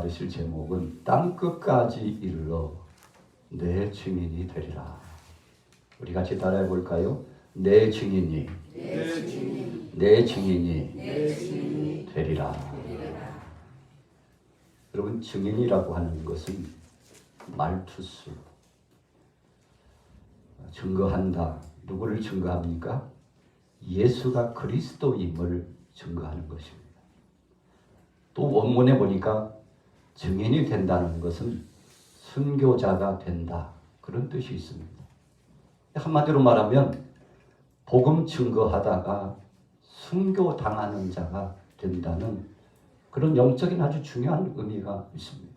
받으실 제목은 땅 끝까지 이르러 내 증인이 되리라. 우리 같이 따라해 볼까요? 내 증인이 내 증인이 되리라. 여러분, 증인이라고 하는 것은 말투수, 증거한다. 누구를 증거합니까? 예수가 그리스도임을 증거하는 것입니다. 또 원문에 보니까 증인이 된다는 것은 순교자가 된다, 그런 뜻이 있습니다. 한마디로 말하면 복음 증거하다가 순교당하는 자가 된다는 그런 영적인 아주 중요한 의미가 있습니다.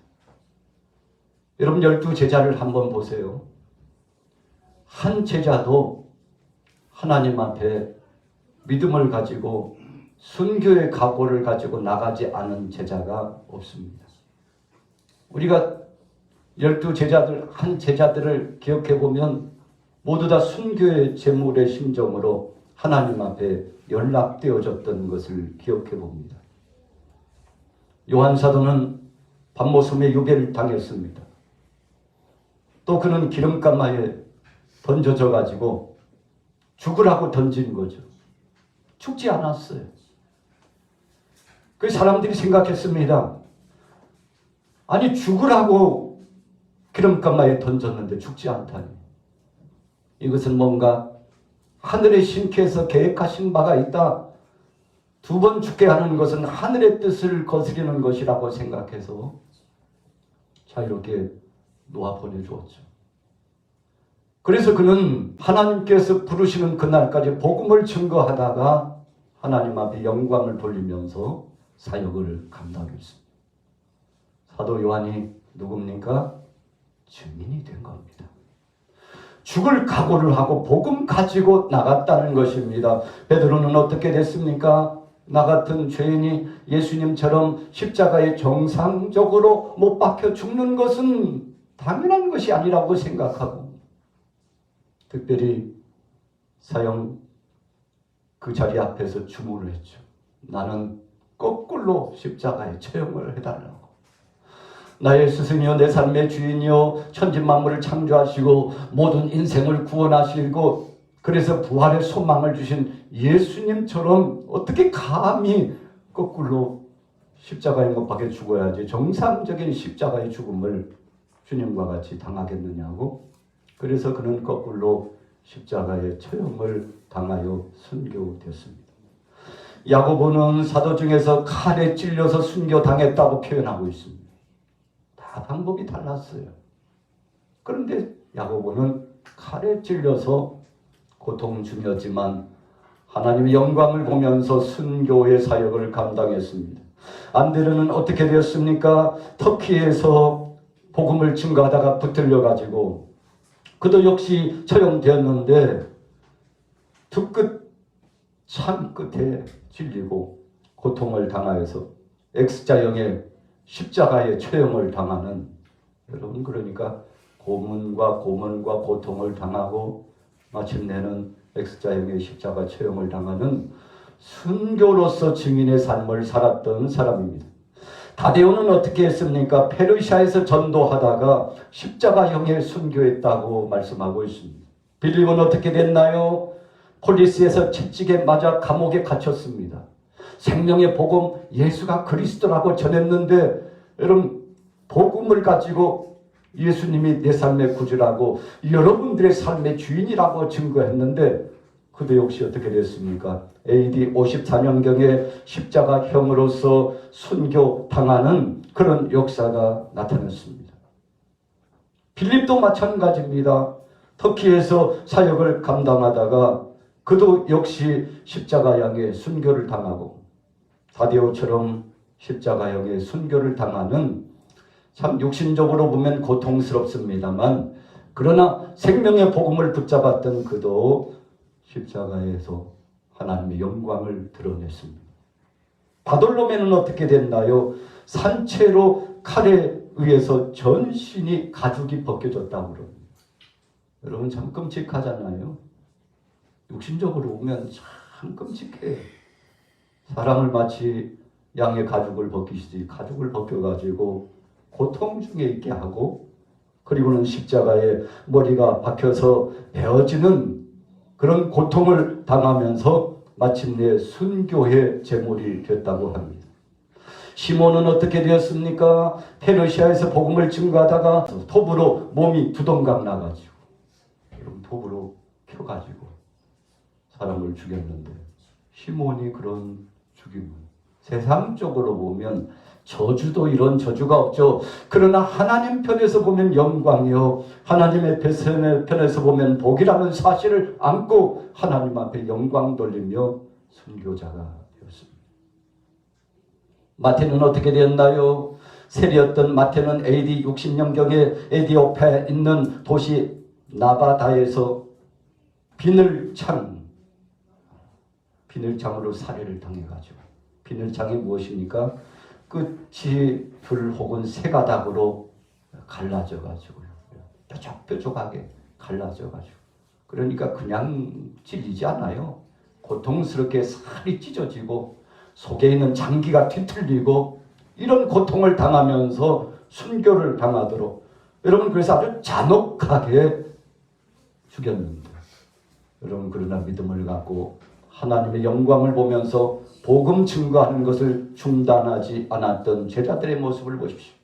여러분, 12제자를 한번 보세요. 한 제자도 하나님 앞에 믿음을 가지고 순교의 각오를 가지고 나가지 않은 제자가 없습니다. 우리가 12제자들, 한 제자들을 기억해 보면 모두 다 순교의 제물의 심정으로 하나님 앞에 연락되어졌던 것을 기억해 봅니다. 요한 사도는 밤모섬에 유배를 당했습니다. 또 그는 기름가마에 던져져 가지고 죽으라고 던진 거죠. 죽지 않았어요. 그 사람들이 생각했습니다. 아니, 죽으라고 기름가마에 던졌는데 죽지 않다니. 이것은 뭔가 하늘의 신께서 계획하신 바가 있다. 2번 죽게 하는 것은 하늘의 뜻을 거스리는 것이라고 생각해서 자유롭게 놓아 보내주었죠. 그래서 그는 하나님께서 부르시는 그날까지 복음을 증거하다가 하나님 앞에 영광을 돌리면서 사역을 감당했습니다. 사도 요한이 누굽니까? 증인이 된 겁니다. 죽을 각오를 하고 복음 가지고 나갔다는 것입니다. 베드로는 어떻게 됐습니까? 나 같은 죄인이 예수님처럼 십자가에 정상적으로 못 박혀 죽는 것은 당연한 것이 아니라고 생각하고, 특별히 사형 그 자리 앞에서 주문을 했죠. 나는 거꾸로 십자가에 처형을 해달라고. 나의 스승이요, 내 삶의 주인이요, 천지만물을 창조하시고 모든 인생을 구원하시고 그래서 부활의 소망을 주신 예수님처럼 어떻게 감히 거꾸로 십자가에 못 박혀 죽어야지 정상적인 십자가의 죽음을 주님과 같이 당하겠느냐고. 그래서 그는 거꾸로 십자가의 처형을 당하여 순교됐습니다. 야고보는 사도 중에서 칼에 찔려서 순교당했다고 표현하고 있습니다. 다 방법이 달랐어요. 그런데 야고보는 칼에 찔려서 고통 중이었지만 하나님의 영광을 보면서 순교의 사역을 감당했습니다. 안드레는 어떻게 되었습니까? 터키에서 복음을 증거하다가 붙들려 가지고 그도 역시 처형되었는데 두 끝 참 끝에 찔리고 고통을 당하여서 X자형의 십자가의 처형을 당하는, 여러분, 그러니까 고문과 고통을 당하고 마침내는 X자형의 십자가 처형을 당하는 순교로서 증인의 삶을 살았던 사람입니다. 다데오는 어떻게 했습니까? 페르시아에서 전도하다가 십자가형에 순교했다고 말씀하고 있습니다. 빌립은 어떻게 됐나요? 폴리스에서 채찍에 맞아 감옥에 갇혔습니다. 생명의 복음, 예수가 그리스도라고 전했는데, 여러분, 복음을 가지고 예수님이 내 삶의 구주라고, 여러분들의 삶의 주인이라고 증거했는데 그도 역시 어떻게 됐습니까? AD 54년경에 십자가형으로서 순교당하는 그런 역사가 나타났습니다. 빌립도 마찬가지입니다. 터키에서 사역을 감당하다가 그도 역시 십자가형의 순교를 당하고, 다데오처럼 십자가형의 순교를 당하는, 참 육신적으로 보면 고통스럽습니다만 그러나 생명의 복음을 붙잡았던 그도 십자가에서 하나님의 영광을 드러냈습니다. 바돌로메는 어떻게 됐나요? 산채로 칼에 의해서 전신이 가죽이 벗겨졌다고 그럽니다. 여러분, 참 끔찍하잖아요. 육신적으로 보면 참 끔찍해요. 사람을 마치 양의 가죽을 벗기시듯이 가죽을 벗겨가지고 고통 중에 있게 하고, 그리고는 십자가에 머리가 박혀서 베어지는 그런 고통을 당하면서 마침내 순교의 제물이 됐다고 합니다. 시몬은 어떻게 되었습니까? 페르시아에서 복음을 증거하다가 톱으로 몸이 두동강 나가지고, 톱으로 켜가지고 사람을 죽였는데, 시몬이 그런 죽임을, 세상적으로 보면 저주도 이런 저주가 없죠. 그러나 하나님 편에서 보면 영광이요, 하나님의 편에서 보면 복이라는 사실을 안고 하나님 앞에 영광 돌리며 순교자가 되었습니다. 마태는 어떻게 되었나요? 세리였던 마태는 AD 60년경에 에디오피아에 있는 도시 나바다에서 비늘창으로 살해를 당해가지고, 비늘창이 무엇입니까? 끝이 불 혹은 세 가닥으로 갈라져가지고요. 뾰족뾰족하게 갈라져가지고. 그러니까 그냥 찔리지 않아요. 고통스럽게 살이 찢어지고 속에 있는 장기가 뒤틀리고 이런 고통을 당하면서 순교를 당하도록, 여러분, 그래서 아주 잔혹하게 죽였는데, 여러분, 그러나 믿음을 갖고 하나님의 영광을 보면서 복음 증거하는 것을 중단하지 않았던 제자들의 모습을 보십시오.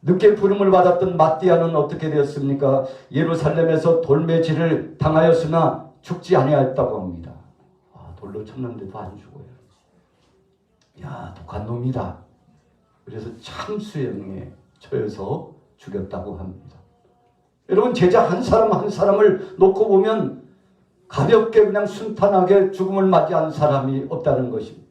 늦게 부름을 받았던 마띠아는 어떻게 되었습니까? 예루살렘에서 돌매질을 당하였으나 죽지 아니하였다고 합니다. 돌로 쳤는데도 안 죽어요. 야, 독한 놈이다. 그래서 참수형에 처해서 죽였다고 합니다. 여러분, 제자 한 사람 한 사람을 놓고 보면 가볍게 그냥 순탄하게 죽음을 맞이한 사람이 없다는 것입니다.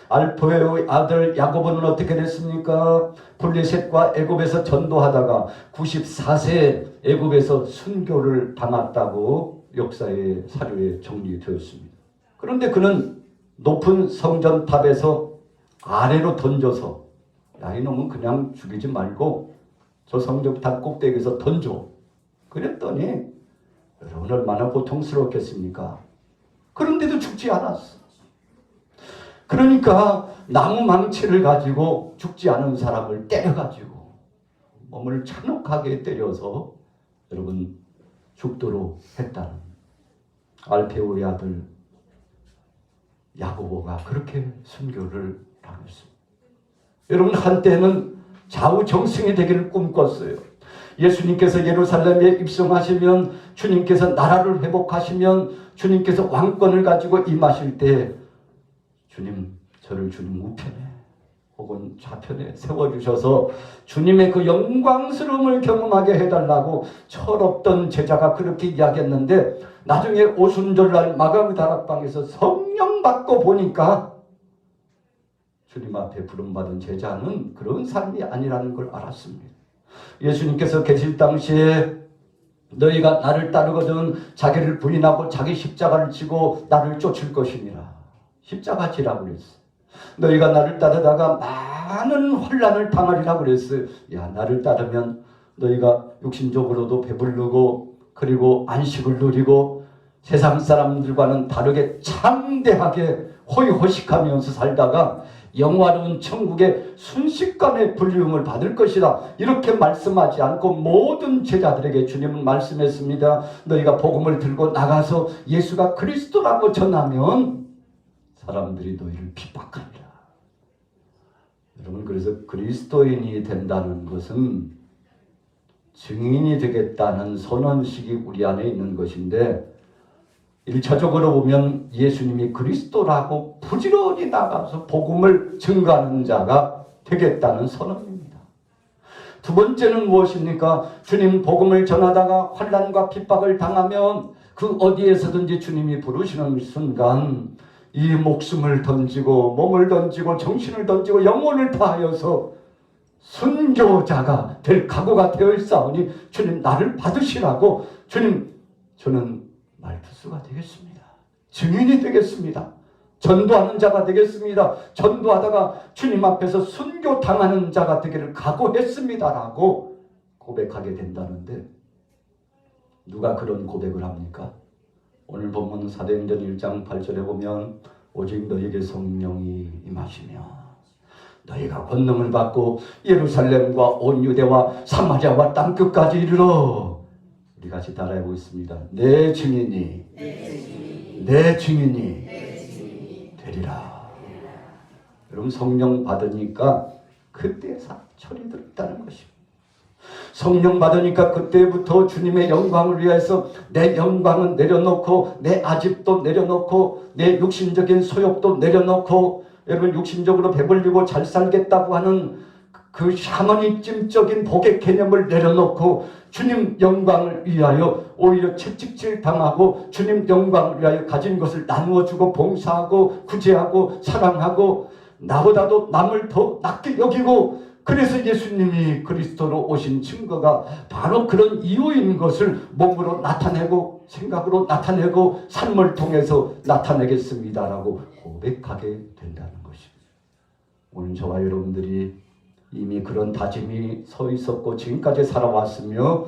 알포의 아들 야고보는 어떻게 됐습니까? 블레셋과 애굽에서 전도하다가 94세 애굽에서 순교를 당했다고 역사의 사료에 정리되었습니다. 그런데 그는 높은 성전탑에서 아래로 던져서, 야, 이놈은 그냥 죽이지 말고 저 성전탑 꼭대기에서 던져. 그랬더니 여러분, 얼마나 고통스럽겠습니까? 그런데도 죽지 않았어. 그러니까 나무 망치를 가지고 죽지 않은 사람을 때려가지고 몸을 잔혹하게 때려서 여러분 죽도록 했다는, 알페오의 아들 야고보가 그렇게 순교를 당했습니다. 여러분, 한때는 좌우정승이 되기를 꿈꿨어요. 예수님께서 예루살렘에 입성하시면, 주님께서 나라를 회복하시면, 주님께서 왕권을 가지고 임하실 때 주님, 저를 주님 우편에 혹은 좌편에 세워주셔서 주님의 그 영광스러움을 경험하게 해달라고 철없던 제자가 그렇게 이야기했는데, 나중에 오순절날 마가의 다락방에서 성령 받고 보니까 주님 앞에 부름받은 제자는 그런 삶이 아니라는 걸 알았습니다. 예수님께서 계실 당시에 너희가 나를 따르거든 자기를 부인하고 자기 십자가를 지고 나를 쫓을 것이니라. 십자가 지라고 그랬어요. 너희가 나를 따르다가 많은 환난을 당하리라 그랬어요. 야, 나를 따르면 너희가 육신적으로도 배부르고 그리고 안식을 누리고 세상 사람들과는 다르게 참대하게 호의호식하면서 살다가 영화로운 천국의 순식간에 불리움을 받을 것이다. 이렇게 말씀하지 않고 모든 제자들에게 주님은 말씀했습니다. 너희가 복음을 들고 나가서 예수가 그리스도라고 전하면 사람들이 너희를 핍박하리라. 여러분, 그래서 그리스도인이 된다는 것은 증인이 되겠다는 선언식이 우리 안에 있는 것인데, 1차적으로 보면 예수님이 그리스도라고 부지런히 나가서 복음을 증거하는 자가 되겠다는 선언입니다. 두 번째는 무엇입니까? 주님 복음을 전하다가 환난과 핍박을 당하면 그 어디에서든지 주님이 부르시는 순간 이 목숨을 던지고 몸을 던지고 정신을 던지고 영혼을 다하여서 순교자가 될 각오가 되어 있사오니 주님 나를 받으시라고, 주님 저는 말투수가 되겠습니다. 증인이 되겠습니다. 전도하는 자가 되겠습니다. 전도하다가 주님 앞에서 순교당하는 자가 되기를 각오했습니다라고 고백하게 된다는데, 누가 그런 고백을 합니까? 오늘 본문 사도행전 1장 8절에 보면 오직 너에게 성령이 임하시며 너희가 권능을 받고 예루살렘과 온 유대와 사마리아와 땅끝까지 이르러 우리 같이 따라해 보겠습니다. 내 증인이 되리라. 여러분 성령 받으니까 그때 사철이 들었다는 것입니다. 성령 받으니까 그때부터 주님의 영광을 위해서 내 영광은 내려놓고 내 아집도 내려놓고 내 육신적인 소욕도 내려놓고 여러분 육신적으로 배불리고 잘 살겠다고 하는 그 샤머니즘적인 복의 개념을 내려놓고 주님 영광을 위하여 오히려 채찍질 당하고 주님 영광을 위하여 가진 것을 나누어주고 봉사하고 구제하고 사랑하고 나보다도 남을 더 낫게 여기고 그래서 예수님이 그리스도로 오신 증거가 바로 그런 이유인 것을 몸으로 나타내고 생각으로 나타내고 삶을 통해서 나타내겠습니다라고 고백하게 된다는 것입니다. 오늘 저와 여러분들이 이미 그런 다짐이 서 있었고 지금까지 살아왔으며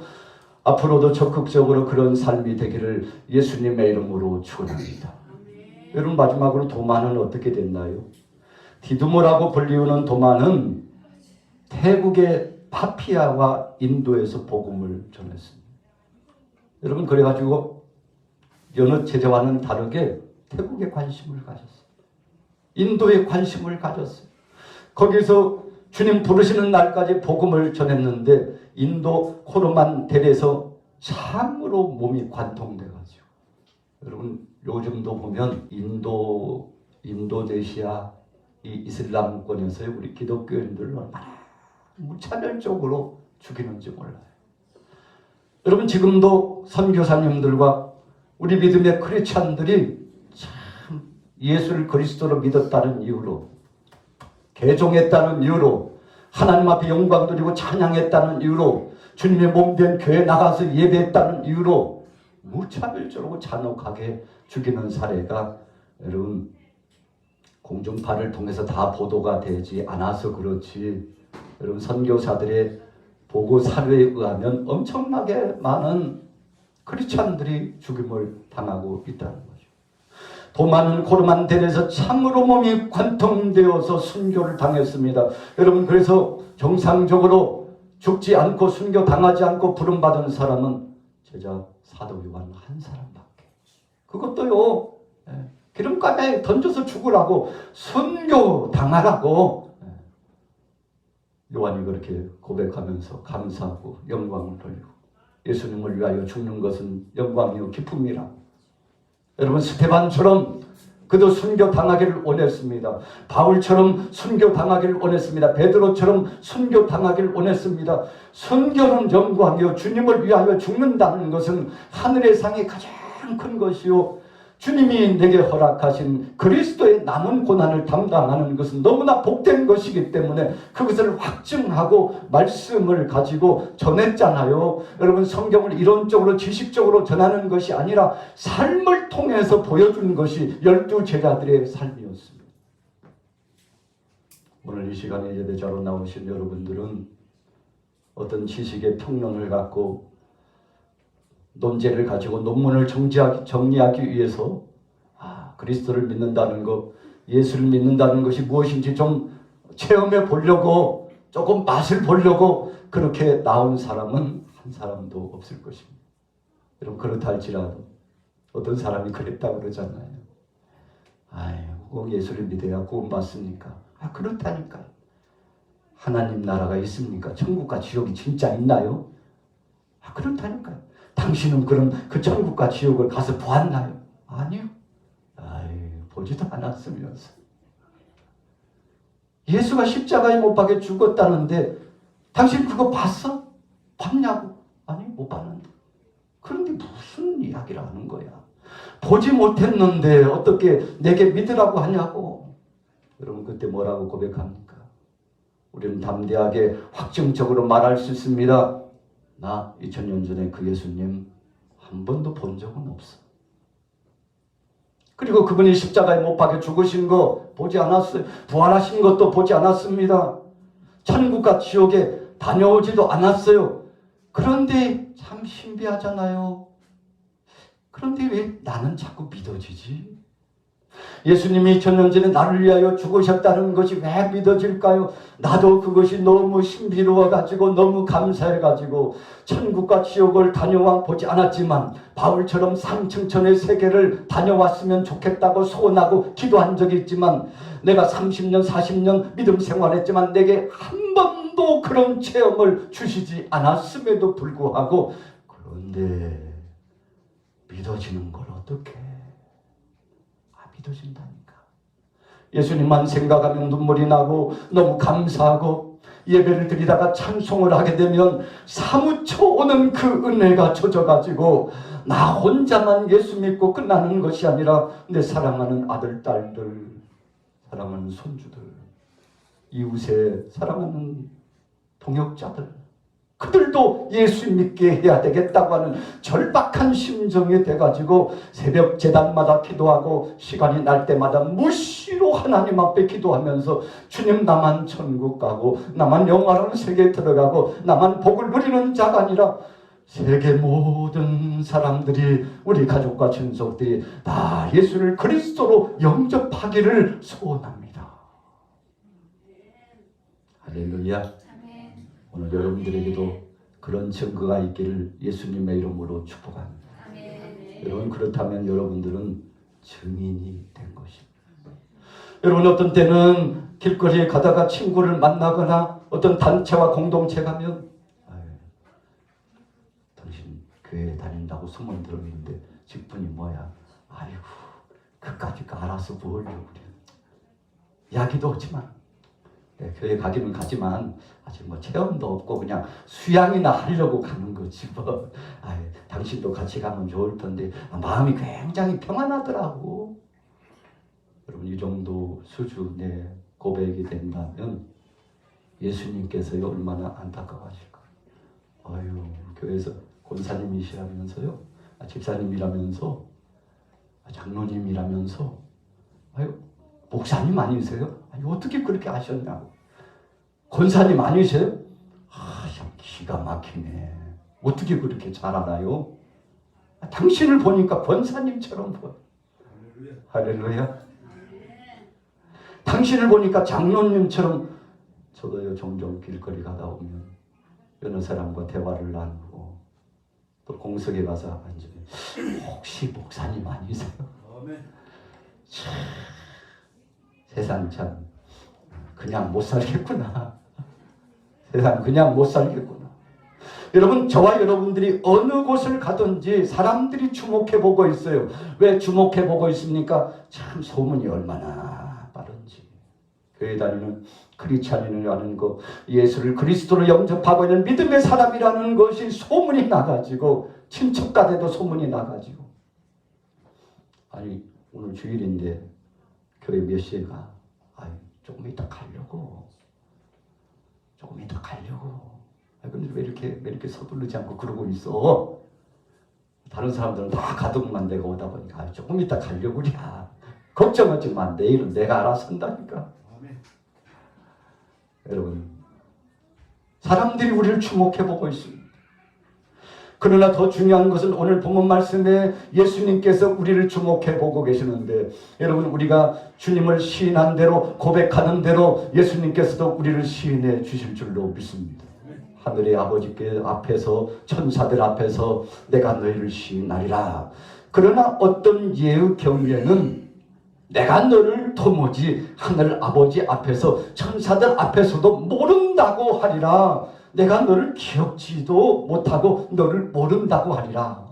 앞으로도 적극적으로 그런 삶이 되기를 예수님의 이름으로 축원합니다. 여러분 마지막으로 도마는 어떻게 됐나요? 디두모라고 불리우는 도마는 태국의 파피아와 인도에서 복음을 전했습니다. 여러분 그래가지고 여느 제자와는 다르게 태국에 관심을 가졌어요. 인도에 관심을 가졌어요. 거기서 주님 부르시는 날까지 복음을 전했는데 인도 코르만델에서 참으로 몸이 관통돼가지고 여러분 요즘도 보면 인도네시아 이 이슬람권에서의 우리 기독교인들을 얼마나 무차별적으로 죽이는지 몰라요. 여러분 지금도 선교사님들과 우리 믿음의 크리스찬들이 참 예수를 그리스도로 믿었다는 이유로 개종했다는 이유로 하나님 앞에 영광 드리고 찬양했다는 이유로 주님의 몸된 교회 나가서 예배했다는 이유로 무차별적으로 잔혹하게 죽이는 사례가 여러분 공중파를 통해서 다 보도가 되지 않아서 그렇지 여러분 선교사들의 보고 사료에 의하면 엄청나게 많은 크리스찬들이 죽임을 당하고 있다는 거죠. 도마는 코르만델에서 참으로 몸이 관통되어서 순교를 당했습니다. 여러분 그래서 정상적으로 죽지 않고 순교 당하지 않고 부름받은 사람은 제자 사도 요한 한 사람밖에. 그것도요 기름감에 던져서 죽으라고 순교 당하라고 요한이 그렇게 고백하면서 감사하고 영광을 돌리고 예수님을 위하여 죽는 것은 영광이요 기쁨이라. 여러분 스테반처럼 그도 순교 당하기를 원했습니다. 바울처럼 순교 당하기를 원했습니다. 베드로처럼 순교 당하기를 원했습니다. 순교는 영광이요 주님을 위하여 죽는다는 것은 하늘의 상이 가장 큰 것이요 주님이 내게 허락하신 그리스도의 남은 고난을 담당하는 것은 너무나 복된 것이기 때문에 그것을 확증하고 말씀을 가지고 전했잖아요. 여러분 성경을 이론적으로 지식적으로 전하는 것이 아니라 삶을 통해서 보여준 것이 12 제자들의 삶이었습니다. 오늘 이 시간에 예배자로 나오신 여러분들은 어떤 지식의 평론을 갖고 논제를 가지고 논문을 정리하기 위해서 그리스도를 믿는다는 것, 예수를 믿는다는 것이 무엇인지 좀 체험해 보려고 조금 맛을 보려고 그렇게 나온 사람은 한 사람도 없을 것입니다. 여러분 그렇다 할지라도 어떤 사람이 그랬다고 그러잖아요. 꼭 예수를 믿어야 구원 받습니까? 그렇다니까요. 하나님 나라가 있습니까? 천국과 지옥이 진짜 있나요? 그렇다니까요. 당신은 그럼 그 천국과 지옥을 가서 보았나요? 아니요. 보지도 않았으면서. 예수가 십자가에 못 박혀 죽었다는데 당신 그거 봤어? 봤냐고? 아니 못 봤는데. 그런데 무슨 이야기를 하는 거야? 보지 못했는데 어떻게 내게 믿으라고 하냐고. 여러분 그때 뭐라고 고백합니까? 우리는 담대하게 확정적으로 말할 수 있습니다. 나 2000년 전에 그 예수님 한 번도 본 적은 없어. 그리고 그분이 십자가에 못 박혀 죽으신 거 보지 않았어요. 부활하신 것도 보지 않았습니다. 천국과 지옥에 다녀오지도 않았어요. 그런데 참 신비하잖아요. 그런데 왜 나는 자꾸 믿어지지? 예수님이 2000년 전에 나를 위하여 죽으셨다는 것이 왜 믿어질까요? 나도 그것이 너무 신비로워가지고 너무 감사해가지고 천국과 지옥을 다녀와 보지 않았지만 바울처럼 삼층천의 세계를 다녀왔으면 좋겠다고 소원하고 기도한 적이 있지만 내가 30년 40년 믿음 생활했지만 내게 한 번도 그런 체험을 주시지 않았음에도 불구하고 그런데 믿어지는 걸 어떻게 믿어진다니까. 예수님만 생각하면 눈물이 나고 너무 감사하고 예배를 드리다가 찬송을 하게 되면 사무쳐 오는 그 은혜가 젖어가지고 나 혼자만 예수 믿고 끝나는 것이 아니라 내 사랑하는 아들, 딸들, 사랑하는 손주들, 이웃에 사랑하는 동역자들 그들도 예수 믿게 해야 되겠다고 하는 절박한 심정이 돼가지고 새벽 제단마다 기도하고 시간이 날 때마다 무시로 하나님 앞에 기도하면서 주님 나만 천국 가고 나만 영화로운 세계에 들어가고 나만 복을 누리는 자가 아니라 세계 모든 사람들이 우리 가족과 친족들이 다 예수를 그리스도로 영접하기를 소원합니다. 할렐루야. 오늘 여러분들에게도 그런 증거가 있기를 예수님의 이름으로 축복합니다. 여러분 그렇다면 여러분들은 증인이 된 것입니다. 여러분 어떤 때는 길거리에 가다가 친구를 만나거나 어떤 단체와 공동체 가면 당신 교회에 다닌다고 소문 들었는데 직분이 뭐야? 아이고 그까짓 거 알아서 뭘 그래. 이야기도 없지만 교회 가기는 가지만 아직 뭐 체험도 없고 그냥 수양이나 하려고 가는 거지 뭐. 당신도 같이 가면 좋을 텐데 마음이 굉장히 평안하더라고. 여러분 이 정도 수준의 고백이 된다면 예수님께서 얼마나 안타까워하실까요? 아유 교회에서 권사님이시라면서요, 집사님이라면서, 장로님이라면서, 아유 목사님 아니세요? 아니 어떻게 그렇게 하셨냐고. 권사님 아니세요? 참 기가 막히네. 어떻게 그렇게 잘 알아요? 당신을 보니까 권사님처럼 보여. 할렐루야. 당신을 보니까 장로님처럼. 저도요 종종 길거리 가다 오면 여느 사람과 대화를 나누고 또 공석에 가서 앉으면 혹시 목사님 아니세요? 참, 세상 참 그냥 못 살겠구나. 세상 그냥 못 살겠구나. 여러분 저와 여러분들이 어느 곳을 가든지 사람들이 주목해보고 있어요. 왜 주목해보고 있습니까? 참 소문이 얼마나 빠른지. 교회 다니는 크리스찬이라는 거, 예수를 그리스도로 영접하고 있는 믿음의 사람이라는 것이 소문이 나가지고 친척간에도 소문이 나가지고 아니 오늘 주일인데 교회 몇 시에 가? 조금 이따 가려고. 조금 이따 가려고. 근데 왜 이렇게 서두르지 않고 그러고 있어? 다른 사람들은 다 가득만 내가 오다 보니까 조금 이따 가려고 그래. 걱정하지 마. 내일은 내가 알아서 한다니까. 여러분 사람들이 우리를 주목해보고 있습니다. 그러나 더 중요한 것은 오늘 본문 말씀에 예수님께서 우리를 주목해보고 계시는데, 여러분 우리가 주님을 시인한 대로 고백하는 대로 예수님께서도 우리를 시인해 주실 줄로 믿습니다. 하늘의 아버지께 앞에서 천사들 앞에서 내가 너희를 시인하리라. 그러나 어떤 예의 경계는 내가 너를 도무지 하늘 아버지 앞에서 천사들 앞에서도 모른다고 하리라. 내가 너를 기억지도 못하고 너를 모른다고 하리라.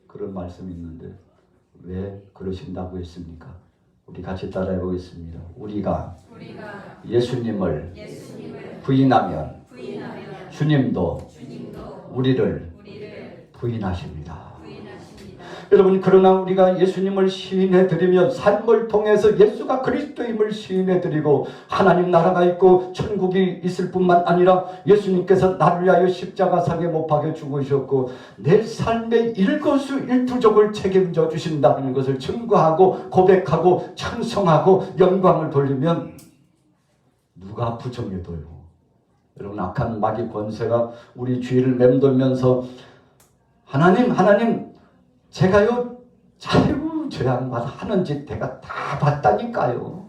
그런 말씀이 있는데 왜 그러신다고 했습니까? 우리 같이 따라해 보겠습니다. 우리가 예수님을 부인하면 주님도 우리를 부인하십니다. 여러분 그러나 우리가 예수님을 시인해드리면 삶을 통해서 예수가 그리스도임을 시인해드리고 하나님 나라가 있고 천국이 있을 뿐만 아니라 예수님께서 나를 위하여 십자가상에 못 박혀 죽으셨고 내 삶의 일거수일투족을 책임져 주신다는 것을 증거하고 고백하고 찬송하고 영광을 돌리면 누가 부정해둬요? 여러분 악한 마귀 권세가 우리 주위를 맴돌면서 하나님 제가요, 아이고, 저 양반 하는 짓 내가 다 봤다니까요.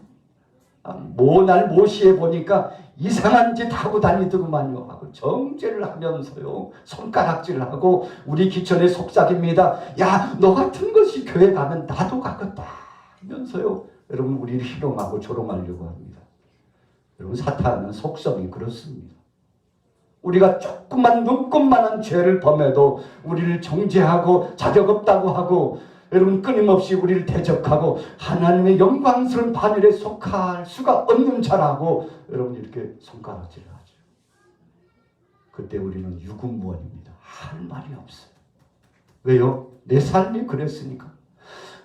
뭐 날 모시해 보니까 이상한 짓 하고 다니더구만요 하고 정죄를 하면서요, 손가락질하고 우리 기천에 속삭입니다. 야, 너 같은 것이 교회 가면 나도 가겠다 하면서요, 여러분 우리를 희롱하고 조롱하려고 합니다. 여러분, 사탄은 속성이 그렇습니다. 우리가 조금만 눈꼽만한 죄를 범해도 우리를 정죄하고 자격 없다고 하고, 여러분 끊임없이 우리를 대적하고 하나님의 영광스러운 반열에 속할 수가 없는 자라고 여러분 이렇게 손가락질을 하죠. 그때 우리는 유구무원입니다. 할 말이 없어요. 왜요? 내 삶이 그랬으니까.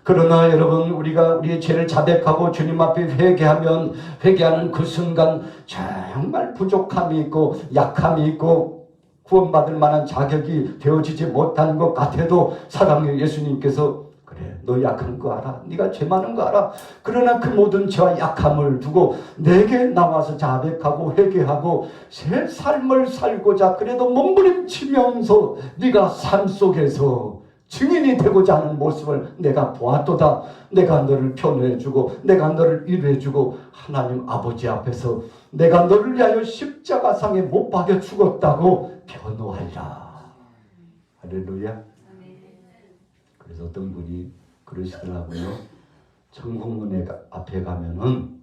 그러나 여러분, 우리가 우리의 죄를 자백하고 주님 앞에 회개하면, 회개하는 그 순간 정말 부족함이 있고 약함이 있고 구원받을 만한 자격이 되어지지 못한 것 같아도 사랑의 예수님께서, 그래, 너 약한 거 알아, 네가 죄 많은 거 알아, 그러나 그 모든 죄와 약함을 두고 내게 나와서 자백하고 회개하고 새 삶을 살고자 그래도 몸부림치면서 네가 삶 속에서 증인이 되고자 하는 모습을 내가 보았도다. 내가 너를 변호해주고 내가 너를 위로해주고 하나님 아버지 앞에서 내가 너를 위하여 십자가상에 못 박여 죽었다고 변호하리라. 할렐루야. 그래서 어떤 분이 그러시더라고요. 천국문 앞에 가면은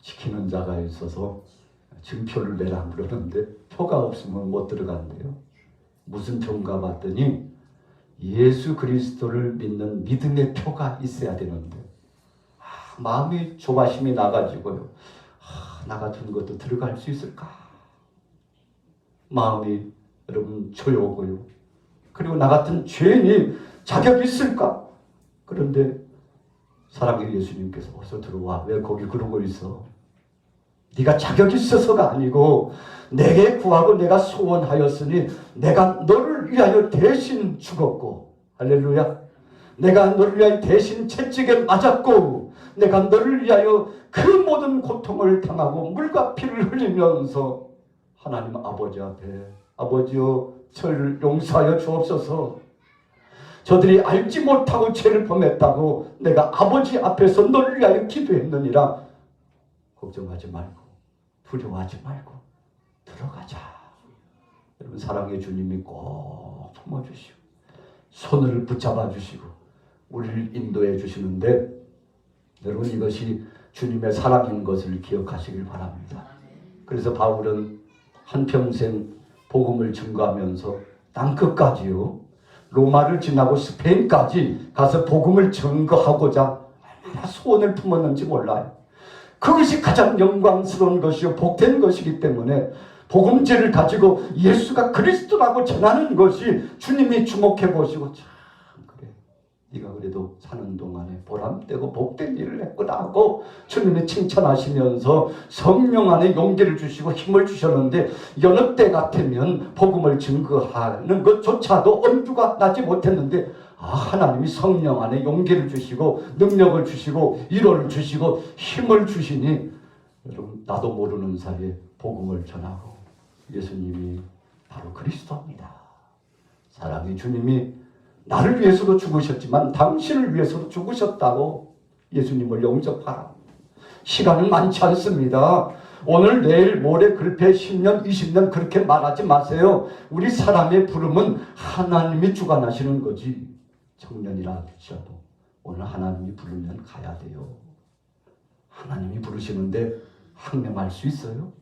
지키는 자가 있어서 증표를 내라 그러는데 표가 없으면 못 들어간대요. 무슨 표인가 봤더니 예수 그리스도를 믿는 믿음의 표가 있어야 되는데, 마음이 조바심이 나가지고요, 나 같은 것도 들어갈 수 있을까? 마음이 여러분 조여오고요. 그리고 나 같은 죄인이 자격이 있을까? 그런데 사랑의 예수님께서 어서 들어와. 왜 거기 그러고 있어? 네가 자격이 있어서가 아니고 내게 구하고 내가 소원하였으니 내가 너를 위하여 대신 죽었고, 할렐루야, 내가 너를 위하여 대신 채찍에 맞았고 내가 너를 위하여 그 모든 고통을 당하고 물과 피를 흘리면서 하나님 아버지 앞에, 아버지여 저를 용서하여 주옵소서, 저들이 알지 못하고 죄를 범했다고 내가 아버지 앞에서 너를 위하여 기도했느니라. 걱정하지 말고 두려워하지 말고 들어가자. 여러분, 사랑의 주님이 꼭 품어주시고 손을 붙잡아 주시고 우리를 인도해 주시는데, 여러분 이것이 주님의 사랑인 것을 기억하시길 바랍니다. 그래서 바울은 한평생 복음을 증거하면서 땅끝까지요, 로마를 지나고 스페인까지 가서 복음을 증거하고자 얼마나 소원을 품었는지 몰라요. 그것이 가장 영광스러운 것이요 복된 것이기 때문에 복음제를 가지고 예수가 그리스도라고 전하는 것이 주님이 주목해 보시고, 참 그래, 네가 그래도 사는 동안에 보람되고 복된 일을 했구나 하고 주님이 칭찬하시면서 성령 안에 용기를 주시고 힘을 주셨는데, 여느 때 같으면 복음을 증거하는 것조차도 엄두가 나지 못했는데, 하나님이 성령 안에 용기를 주시고 능력을 주시고 위로를 주시고 힘을 주시니, 여러분 나도 모르는 사이에 복음을 전하고, 예수님이 바로 그리스도입니다. 사랑의 주님이 나를 위해서도 죽으셨지만 당신을 위해서도 죽으셨다고 예수님을 영접하라. 시간은 많지 않습니다. 오늘 내일 모레 글패 10년 20년 그렇게 말하지 마세요. 우리 사람의 부름은 하나님이 주관하시는 거지. 청년이라 할지라도 오늘 하나님이 부르면 가야 돼요. 하나님이 부르시는데 항명할 수 있어요?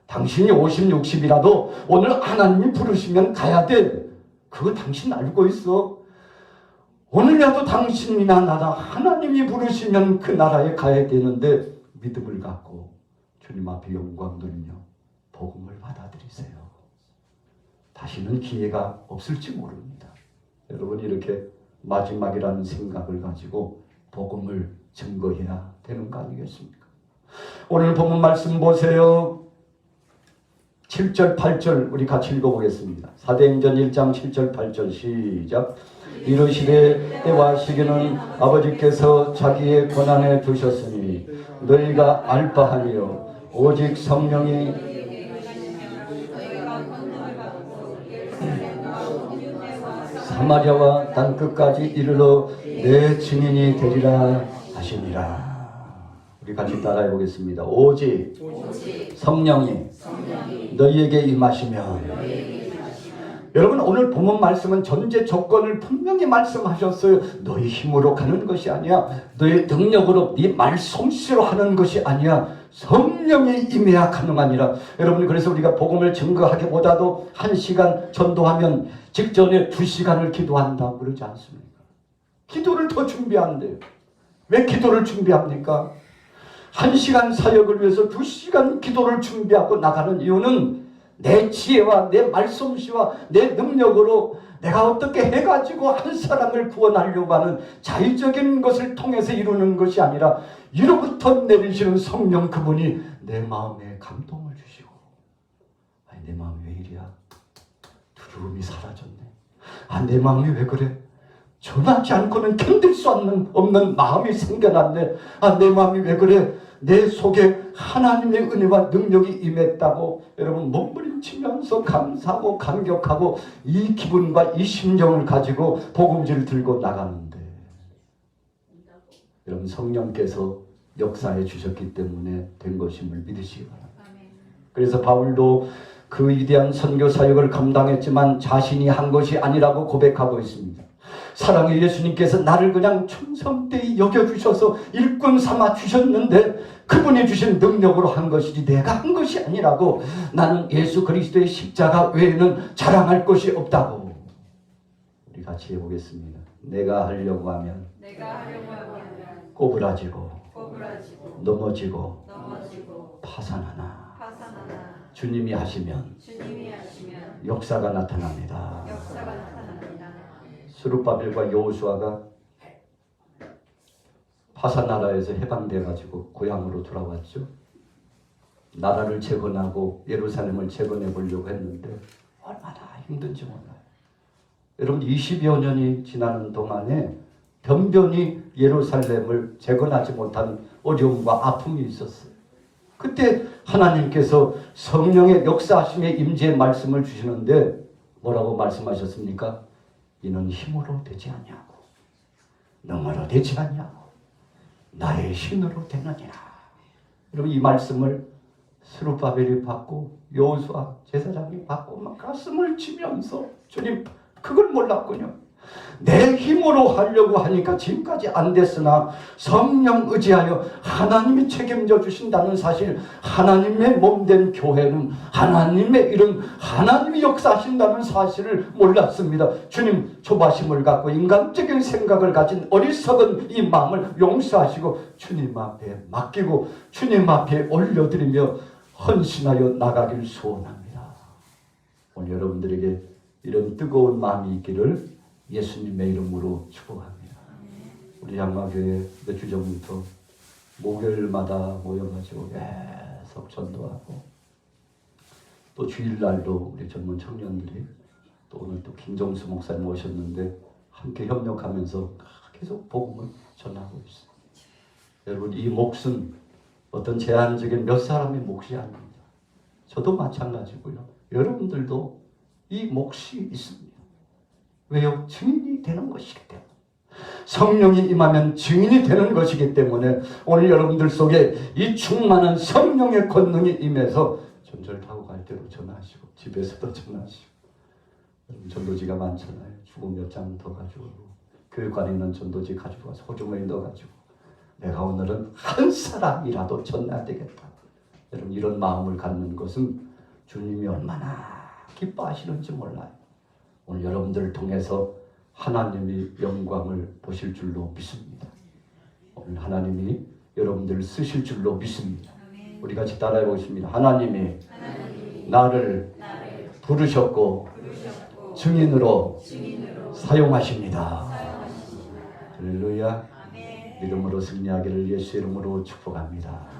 당신이 50, 60이라도 오늘 하나님이 부르시면 가야 돼. 그거 당신 알고 있어? 오늘이라도 당신이나 나나 하나님이 부르시면 그 나라에 가야 되는데, 믿음을 갖고 주님 앞에 영광 돌리며 복음을 받아들이세요. 다시는 기회가 없을지 모릅니다. 여러분 이렇게 마지막이라는 생각을 가지고 복음을 증거해야 되는 거 아니겠습니까? 오늘 본문 말씀 보세요. 7절 8절 우리 같이 읽어보겠습니다. 사도행전 1장 7절 8절 시작. 이르시되 때와 시기는 아버지께서 자기의 권한에 두셨으니 너희가 알 바하니요 오직 성령이 사마리아와 땅끝까지 이르러 내 증인이 되리라 하시니라. 우리 같이 따라해 보겠습니다. 오직 성령이 너희에게 임하시면. 여러분, 오늘 본문 말씀은 전제 조건을 분명히 말씀하셨어요. 너희 힘으로 가는 것이 아니야. 너희 능력으로, 네 말솜씨로 하는 것이 아니야. 성령이 임해야 가능하니라. 여러분, 그래서 우리가 복음을 증거하기보다도 1시간 전도하면 직전에 2시간을 기도한다고 그러지 않습니까? 기도를 더 준비한대요. 왜 기도를 준비합니까? 1시간 사역을 위해서 2시간 기도를 준비하고 나가는 이유는 내 지혜와 내 말솜씨와 내 능력으로 내가 어떻게 해가지고 한 사람을 구원하려고 하는 자의적인 것을 통해서 이루는 것이 아니라 위로부터 내리시는 성령, 그분이 내 마음에 감동을 주시고, 아니 내 마음이 왜 이리야? 두려움이 사라졌네. 내 마음이 왜 그래? 전하지 않고는 견딜 수 없는 마음이 생겨났네. 내 마음이 왜 그래? 내 속에 하나님의 은혜와 능력이 임했다고 여러분 몸부림치면서 감사하고 감격하고 이 기분과 이 심정을 가지고 복음지를 들고 나가는데, 여러분 성령께서 역사해 주셨기 때문에 된 것임을 믿으시기 바랍니다. 그래서 바울도 그 위대한 선교 사역을 감당했지만 자신이 한 것이 아니라고 고백하고 있습니다. 사랑의 예수님께서 나를 그냥 충성되이 여겨주셔서 일꾼 삼아 주셨는데 그분이 주신 능력으로 한 것이지 내가 한 것이 아니라고, 나는 예수 그리스도의 십자가 외에는 자랑할 것이 없다고. 우리 같이 해보겠습니다. 내가 하려고 하면 꼬부라지고 넘어지고 파산하나 주님이 하시면 역사가 나타납니다. 스룹바벨과 여호수아가 파산나라에서 해방돼가지고 고향으로 돌아왔죠. 나라를 재건하고 예루살렘을 재건해 보려고 했는데 얼마나 힘든지 몰라요. 여러분 20여 년이 지나는 동안에 변변히 예루살렘을 재건하지 못한 어려움과 아픔이 있었어요. 그때 하나님께서 성령의 역사하심의 임재의 말씀을 주시는데 뭐라고 말씀하셨습니까? 이는 힘으로 되지 아니하고 능으로 되지 아니하고 나의 신으로 되느니라. 여러분 이 말씀을 스룹바벨이 받고 여호수아 제사장이 받고 막 가슴을 치면서, 주님 그걸 몰랐군요. 내 힘으로 하려고 하니까 지금까지 안 됐으나 성령 의지하여 하나님이 책임져 주신다는 사실, 하나님의 몸된 교회는 하나님의 일은 하나님이 역사하신다는 사실을 몰랐습니다. 주님 조바심을 갖고 인간적인 생각을 가진 어리석은 이 마음을 용서하시고 주님 앞에 맡기고 주님 앞에 올려드리며 헌신하여 나가길 소원합니다. 오늘 여러분들에게 이런 뜨거운 마음이 있기를 예수님의 이름으로 축복합니다. 우리 양마교회 몇 주 전부터 목요일마다 모여가지고 계속 전도하고, 또 주일날도 우리 젊은 청년들이, 또 오늘 또 김정수 목사님 오셨는데 함께 협력하면서 계속 복음을 전하고 있습니다. 여러분 이 몫은 어떤 제한적인 몇 사람의 몫이 아닙니다. 저도 마찬가지고요. 여러분들도 이 몫이 있습니다. 왜요? 증인이 되는 것이기 때문에. 성령이 임하면 증인이 되는 것이기 때문에 오늘 여러분들 속에 이 충만한 성령의 권능이 임해서 전철 타고 갈 때도 전하시고 집에서도 전하시고, 전도지가 많잖아요. 주고 몇 장 더 가지고 교육관에 있는 전도지 가지고 와서 호주머니 넣어가지고 내가 오늘은 한 사람이라도 전해야 되겠다. 여러분 이런 마음을 갖는 것은 주님이 얼마나 기뻐하시는지 몰라요. 오늘 여러분들을 통해서 하나님이 영광을 보실 줄로 믿습니다. 오늘 하나님이 여러분들을 쓰실 줄로 믿습니다. 우리 같이 따라해 보겠습니다. 하나님이 나를 부르셨고 증인으로 사용하십니다. 할렐루야. 믿음으로 승리하기를 예수 이름으로 축복합니다.